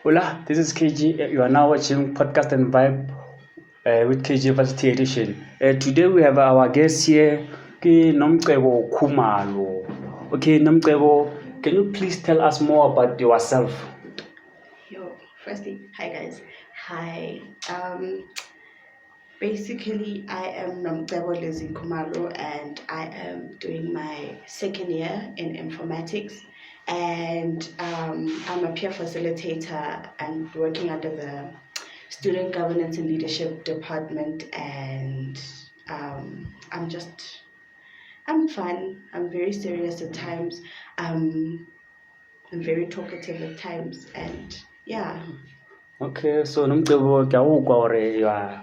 Hola, this is KG. You are now watching Podcast and Vibe with KG Varsity Edition. Today we have our guest here, Nomcebo Kumalo. Okay, Nomcebo, can you please tell us more about yourself? Firstly, hi guys. Hi. Basically, I am Nomcebo Lizzie Kumalo and I am doing my second year in informatics. And I'm a peer facilitator and working under the Student Governance and Leadership Department. And I'm fun. I'm very serious at times. I'm very talkative at times. And yeah. Okay, so Nomcebo, you are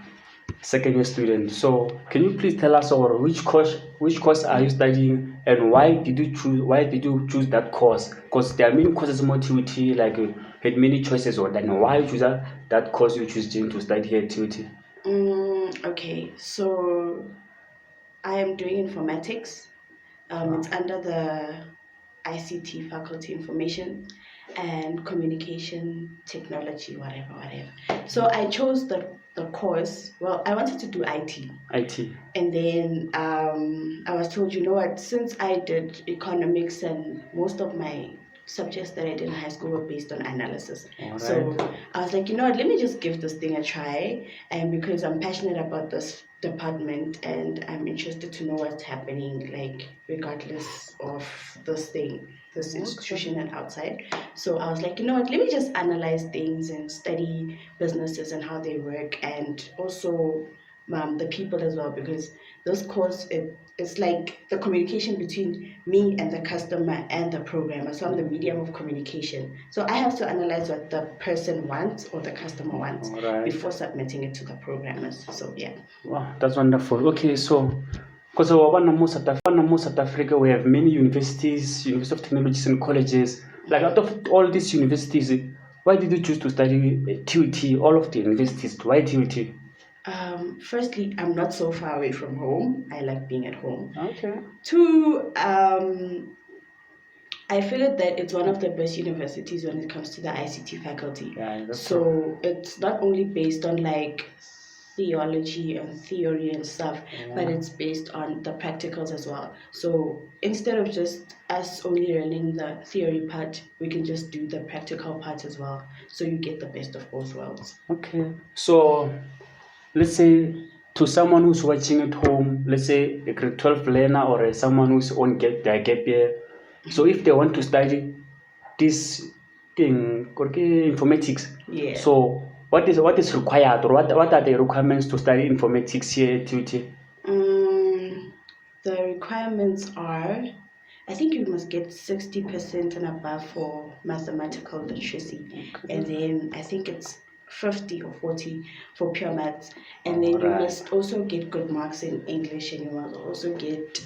second year student. So can you please tell us over which course are you studying and why did you choose that course? Because there are many courses more TUT, like you had many choices, or then why you choose that course you choose to study here at TUT? Okay, so I am doing informatics. It's under the ICT faculty, information and communication technology, whatever. So I chose the course. Well, I wanted to do IT. And then I was told, you know what, since I did economics and most of my subjects that I did in high school were based on analysis. Right. So I was like, you know what, let me just give this thing a try. And because I'm passionate about this department and I'm interested to know what's happening, like regardless of this institution and outside. So I was like, you know what, let me just analyze things and study businesses and how they work, and also the people as well, because this course, it's like the communication between me and the customer and the programmer. So I'm the medium of communication. So I have to analyze what the person wants or the customer wants before submitting it to the programmers. So yeah. Wow, that's wonderful. Okay, so because South Africa, we have many universities, University of Technologies and colleges. Like out of all these universities, why did you choose to study TUT? All of the universities, why TUT? Firstly, I'm not so far away from home. I like being at home. Okay. Two, I feel that it's one of the best universities when it comes to the ICT faculty. Yeah, that's so true. It's not only based on like theology and theory and stuff, but it's based on the practicals as well. So instead of just us only learning the theory part, we can just do the practical part as well. So you get the best of both worlds. Okay. So let's say to someone who's watching at home, let's say a grade 12 learner or someone who's on their gap year. So if they want to study this thing, informatics, yeah. So what is required, or what are the requirements to study informatics here at TUT? The requirements are, I think you must get 60% and above for mathematical literacy. Okay. And then I think it's 50 or 40 for pure maths. And then you must also get good marks in English, and you must also get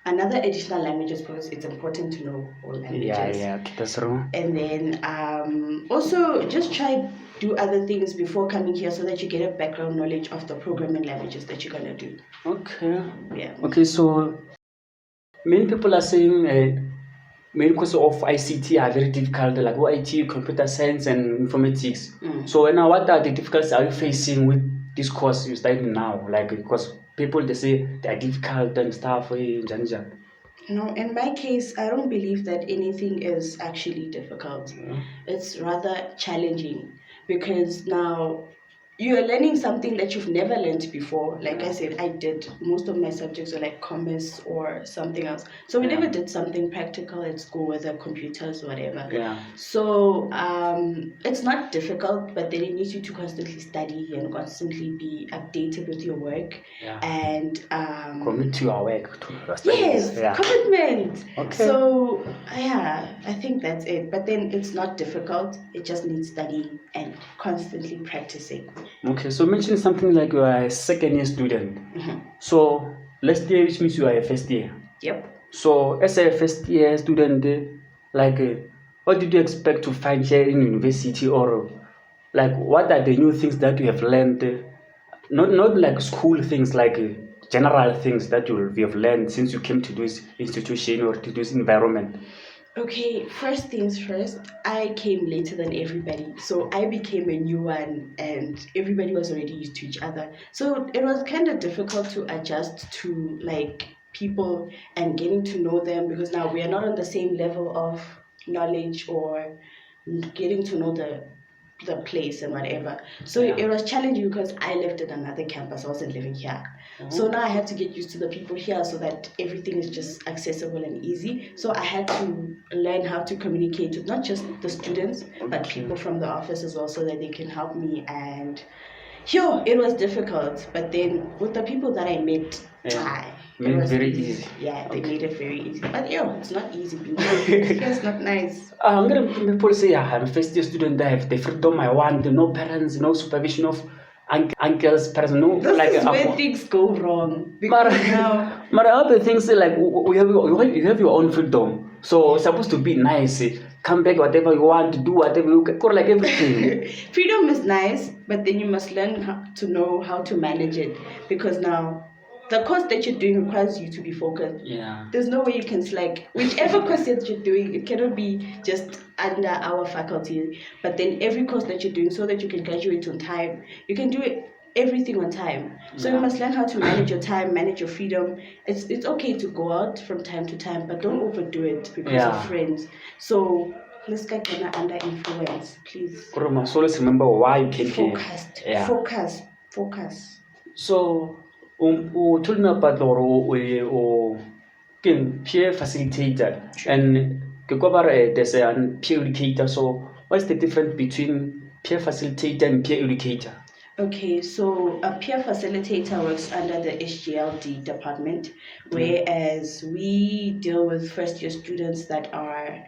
another additional languages, because it's important to know all languages. Yeah, that's true. And then also just try do other things before coming here, so that you get a background knowledge of the programming languages that you're gonna do. Okay. Yeah. Okay, so many people are saying many courses of ICT are very difficult, like IT, computer science, and informatics. So now, what are the difficulties are you facing with this course you're studying now? Like, because people, they say they are difficult and stuff. No, in my case, I don't believe that anything is actually difficult. It's rather challenging, because now you're learning something that you've never learned before. Like I said, I did most of my subjects were like commerce or something else. So we never did something practical at school, whether computers or whatever. Yeah. So it's not difficult, but then it needs you to constantly study and constantly be updated with your work. Yeah. And commit to your work, to your studies. Yes, commitment. Okay. So yeah, I think that's it. But then it's not difficult. It just needs studying and constantly practicing. Okay, so mention something like you are a second year student. So last year, which means you are a first year. Yep. So as a first year student, what did you expect to find here in university, or like what are the new things that you have learned? Not like school things, like general things that you have learned since you came to this institution or to this environment. Okay, first things first, I came later than everybody. So I became a new one and everybody was already used to each other. So it was kind of difficult to adjust to like people and getting to know them because now we are not on the same level of knowledge or getting to know the place and whatever. So Yeah. it was challenging because I lived in another campus. I wasn't living here. So now I had to get used to the people here so that everything is just accessible and easy. So I had to learn how to communicate with not just the students, but people from the office as well so that they can help me. And it was difficult. But then with the people that I met, Made it was very easy. Yeah, they made it very easy. But it's not easy being here. It's not nice. I'm gonna people say I'm a first year student. I have the freedom I want. No parents, no supervision of uncles, parents. No, This like is where things go wrong. Because now, but other things like you have your own freedom. So it's supposed to be nice. Come back, whatever you want, do whatever you can, like everything. freedom is nice, but then you must learn to know how to manage it. Because now, the course that you're doing requires you to be focused. Yeah. There's no way you can slack. Whichever course that you're doing, it cannot be just under our faculty. But then every course that you're doing, so that you can graduate on time, you can do it everything on time. So you must learn how to manage your time, manage your freedom. It's okay to go out from time to time, but don't overdo it because of friends. So let's get under influence, please. So let's remember why you came here. Focus. So you told me about the peer facilitator and there's a peer educator. So what's the difference between peer facilitator and peer educator? Okay, so a peer facilitator works under the SGLD department, whereas we deal with first year students that are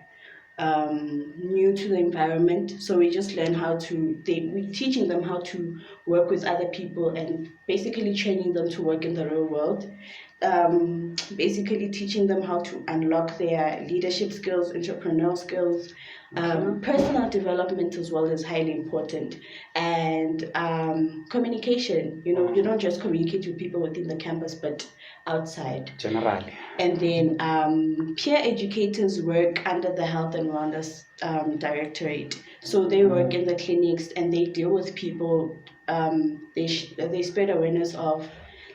new to the environment. So we just learn we're teaching them how to work with other people and basically training them to work in the real world. Basically teaching them how to unlock their leadership skills, entrepreneurial skills. Personal development as well is highly important, and communication. You don't just communicate with people within the campus, but outside. Generally. And then peer educators work under the Health and Wellness Directorate. So they work in the clinics and they deal with people. They spread awareness of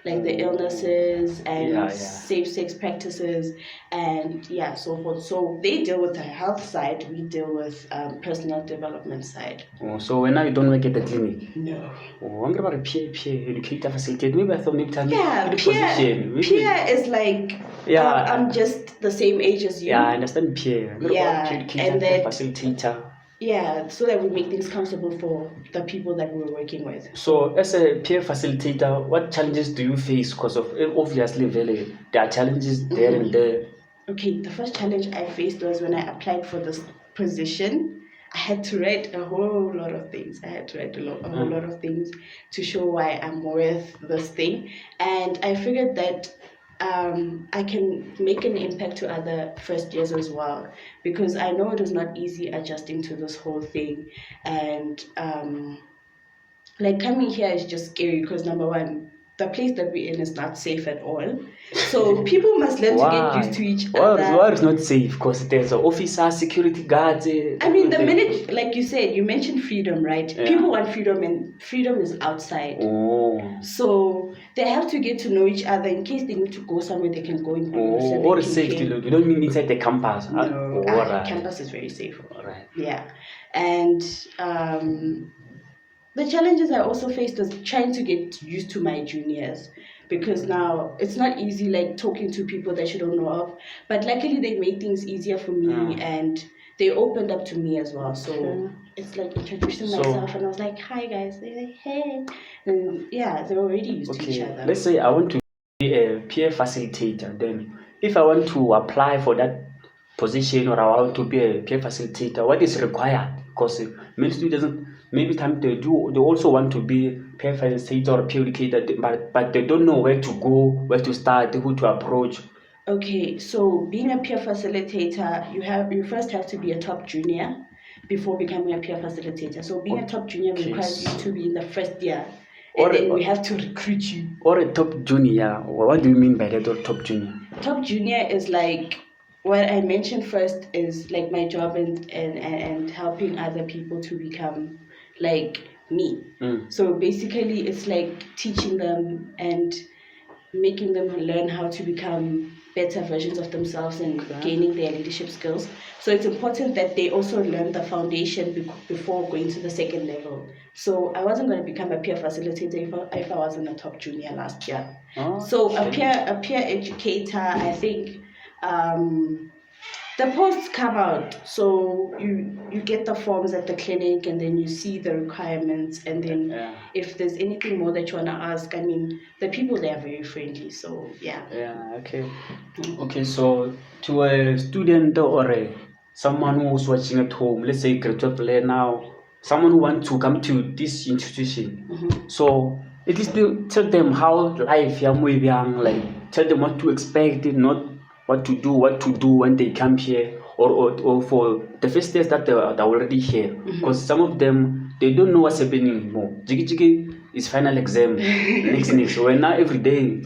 like the illnesses and safe sex practices and so forth. So they deal with the health side, we deal with personal development side. So when now you don't work at the clinic? No. I'm about a peer educator facilitator. Maybe I thought maybe peer is like I'm just the same age as you. Yeah, I understand peer. Educator, and then facilitator. Yeah, so that we make things comfortable for the people that we're working with. So as a peer facilitator, what challenges do you face? Because of obviously there are challenges there and there. Okay, the first challenge I faced was when I applied for this position. I had to write a whole lot of things. I had to write a whole lot of things to show why I'm worth this thing. And I figured that I can make an impact to other first years as well, because I know it is not easy adjusting to this whole thing. And like coming here is just scary because number one, the place that we're in is not safe at all. So people must learn to get used to each other. Why is not safe? Because there's an officer, security guards. I mean, the minute, like you said, you mentioned freedom, right? Yeah. People want freedom, and freedom is outside. Oh. So they have to get to know each other in case they need to go somewhere. They can go in groups. Or safety. You don't mean inside the campus. No, campus is very safe. All right. Yeah, and the challenges I also faced was trying to get used to my juniors, because now it's not easy like talking to people that you don't know of. But luckily they made things easier for me and they opened up to me as well. So it's like introducing myself and I was like, hi guys. They're like, hey. And they're already used to each other. Let's say I want to be a peer facilitator. Then if I want to apply for that position or I want to be a peer facilitator, what is required? Because many students maybe time they also want to be peer facilitator or peer educator, but they don't know where to go, where to start, who to approach. Okay, so being a peer facilitator, you first have to be a top junior before becoming a peer facilitator. So being a top junior requires you to be in the first year, and then we have to recruit you. Or a top junior. What do you mean by that, or top junior? Top junior is like what I mentioned first is like my job and helping other people to become like me. So basically it's like teaching them and making them learn how to become better versions of themselves and gaining their leadership skills. So it's important that they also learn the foundation before going to the second level. So I wasn't going to become a peer facilitator if I wasn't a top junior last year. So a peer educator, I think the posts come out, so you get the forms at the clinic and then you see the requirements, and then if there's anything more that you want to ask, I mean, the people there are very friendly, so yeah. Okay, so to a student or someone who's watching at home, let's say grade 12 now, someone who wants to come to this institution, so at least tell them how life like tell them what to expect, not what to do when they come here, or for the first days that they're already here, because some of them, they don't know what's happening anymore. Jiggy is final exam next, so we're now every day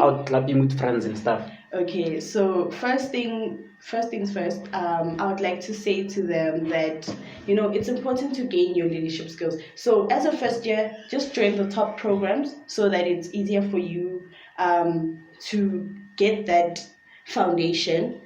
out clapping with friends and stuff. Okay, so first things first, I would like to say to them that, you know, it's important to gain your leadership skills. So as a first year, just join the top programs so that it's easier for you to get that foundation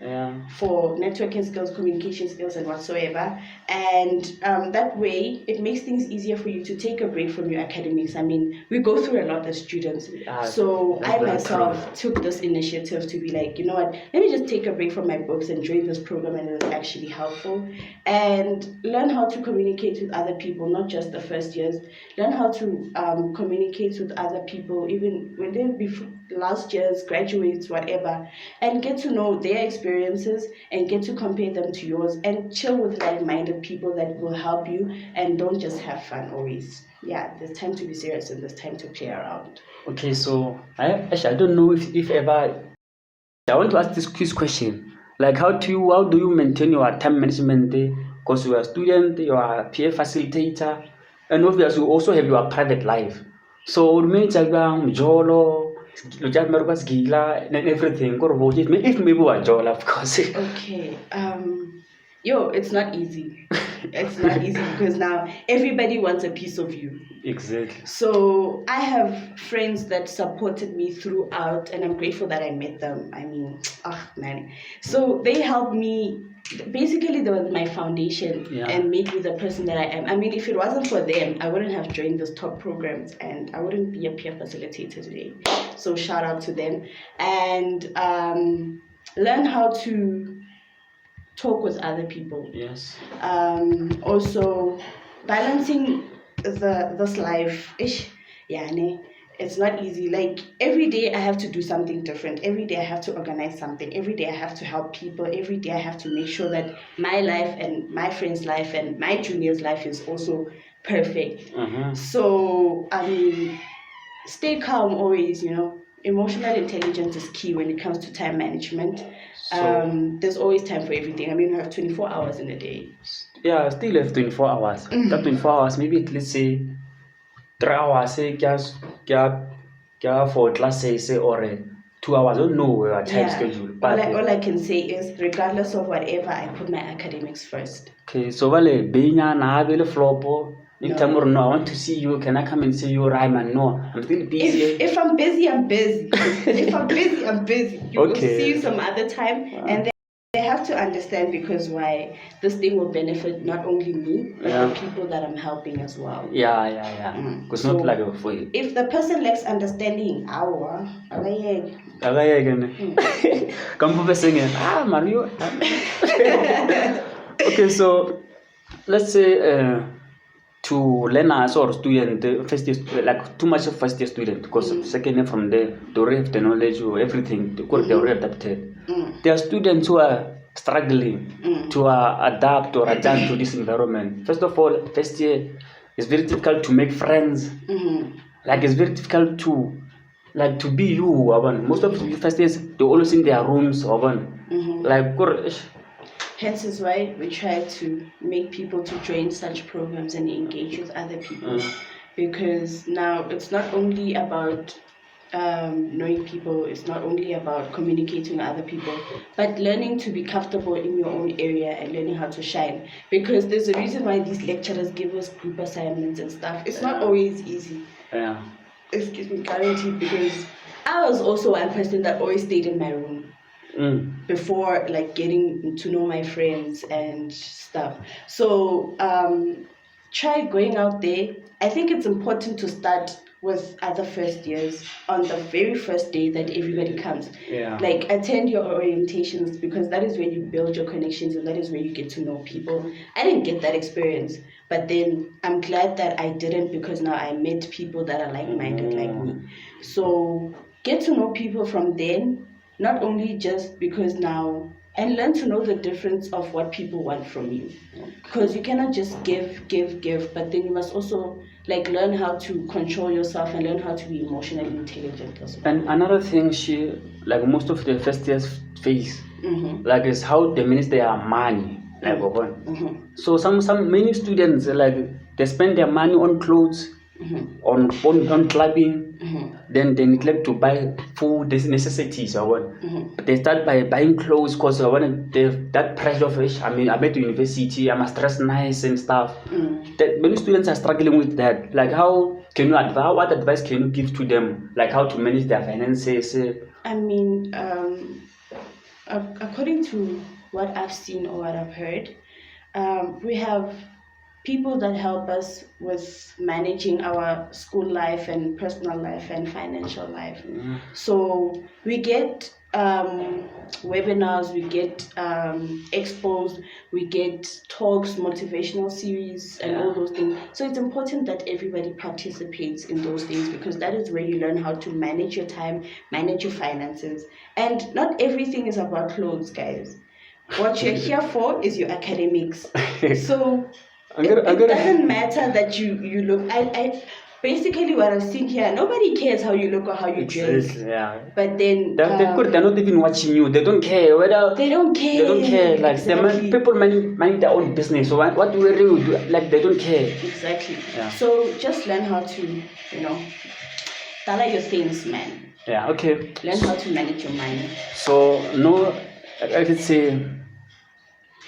for networking skills, communication skills, and whatsoever. And that way, it makes things easier for you to take a break from your academics. I mean, we go through a lot as students. So I myself took this initiative to be like, you know what, let me just take a break from my books and join this program, and it was actually helpful. And learn how to communicate with other people, not just the first years. Learn how to communicate with other people, even when they're last year's graduates, whatever, and get to know their experiences and get to compare them to yours, and chill with like-minded people that will help you, and don't just have fun always. Yeah, there's time to be serious and there's time to play around. Okay, so I don't know if ever I want to ask this quiz question. Like how do you maintain your time management? Because you are a student, you are a peer facilitator, and obviously you also have your private life. So mjolo, and everything. If maybe we are of course. Okay. It's not easy. It's not easy because now everybody wants a piece of you. Exactly. So I have friends that supported me throughout, and I'm grateful that I met them. I mean, man. So they helped me. Basically, they were my foundation and made me the person that I am. I mean, if it wasn't for them, I wouldn't have joined those top programs, and I wouldn't be a peer facilitator today. So shout out to them. And learn how to talk with other people. Yes. Also, balancing this life, it's not easy. Like every day I have to do something different. Every day I have to organize something. Every day I have to help people. Every day I have to make sure that my life and my friend's life and my junior's life is also perfect. So I mean, stay calm always, you know. Emotional intelligence is key when it comes to time management. There's always time for everything. I mean, we have 24 hours in a day. Yeah, still have 24 hours. That 24 hours, maybe let's say 3 hours, for classes, or 2 hours. I don't know your time schedule. But all I can say is, regardless of whatever, I put my academics first. Okay, so no, I want to see you. Can I come and see you, Ryman? No, I'm still busy. If I'm busy, I'm busy. If I'm busy, I'm busy. Will see you some other time. And they have to understand, because why this thing will benefit not only me, but the people that I'm helping as well. Because so, not like for you. If the person lacks understanding, Mario. Okay, so let's say to learners or student, first year, like too much of first year student, because second year from there, they already have the knowledge or everything, they already adapted. There are students who are struggling to adapt or adjust to this environment. First of all, first year, it's very difficult to make friends. Like it's very difficult to be you. Most of the first years, they always in their rooms. Hence is why we try to make people to join such programs and engage with other people. Because now it's not only about knowing people is not only about communicating with other people, but learning to be comfortable in your own area and learning how to shine. Because there's a reason why these lecturers give us group assignments and stuff. It's not always easy. Yeah. Excuse me, guaranteed, because I was also one person that always stayed in my room before like getting to know my friends and stuff. So try going out there. I think it's important to start with other first years on the very first day that everybody comes. Yeah. Like attend your orientations, because that is where you build your connections and that is where you get to know people. I didn't get that experience, but then I'm glad that I didn't, because now I met people that are like-minded like me. So get to know people from then, not only just because now, and learn to know the difference of what people want from you. Because you cannot just give, but then you must also like learn how to control yourself and learn how to be emotionally intelligent as well. And another thing like most of the first years face, like is how they manage their money. Like so many students like they spend their money on clothes, on clubbing, then they neglect to buy food, these necessities or what. They start by buying clothes because that pressure of it. I mean, I went to university, I must dress nice and stuff. That many students are struggling with that. Like what advice can you give to them? Like how to manage their finances? I mean, according to what I've seen or what I've heard, we have people that help us with managing our school life and personal life and financial life. So we get webinars, we get expos, we get talks, motivational series, and all those things. So it's important that everybody participates in those things, because that is where you learn how to manage your time, manage your finances. And not everything is about clothes, guys. What you're here for is your academics. So it doesn't matter that you look. I basically what I've seen here, nobody cares how you look or how you dress. Yeah. But then they're not even watching you. They don't care whether they don't care. Like exactly. People mind their own business. So what do we do? Like they don't care. Exactly. Yeah. So just learn how to, tell your things, man. Yeah. Okay. Learn how to manage your money. So I could say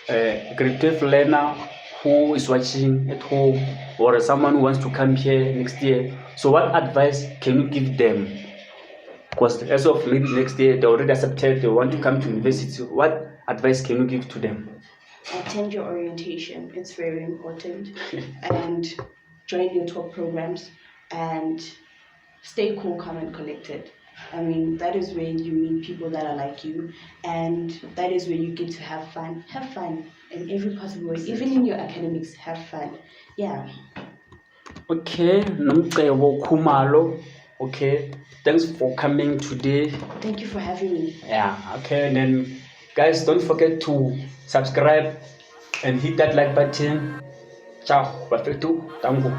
a grade 12 learner who is watching at home, or someone who wants to come here next year. So what advice can you give them? Because as of maybe next year, they already accepted, they want to come to university. What advice can you give to them? Attend your orientation. It's very important. And join your talk programs and stay cool, calm, and collected. I mean, that is where you meet people that are like you, and that is where you get to have fun. Have fun in every possible way, even in your academics. Have fun. Yeah. Okay, Nomcebo Khumalo. Okay, thanks for coming today. Thank you for having me. Yeah. Okay, and then guys, don't forget to subscribe and hit that like button. Ciao, Bafetu, Tango.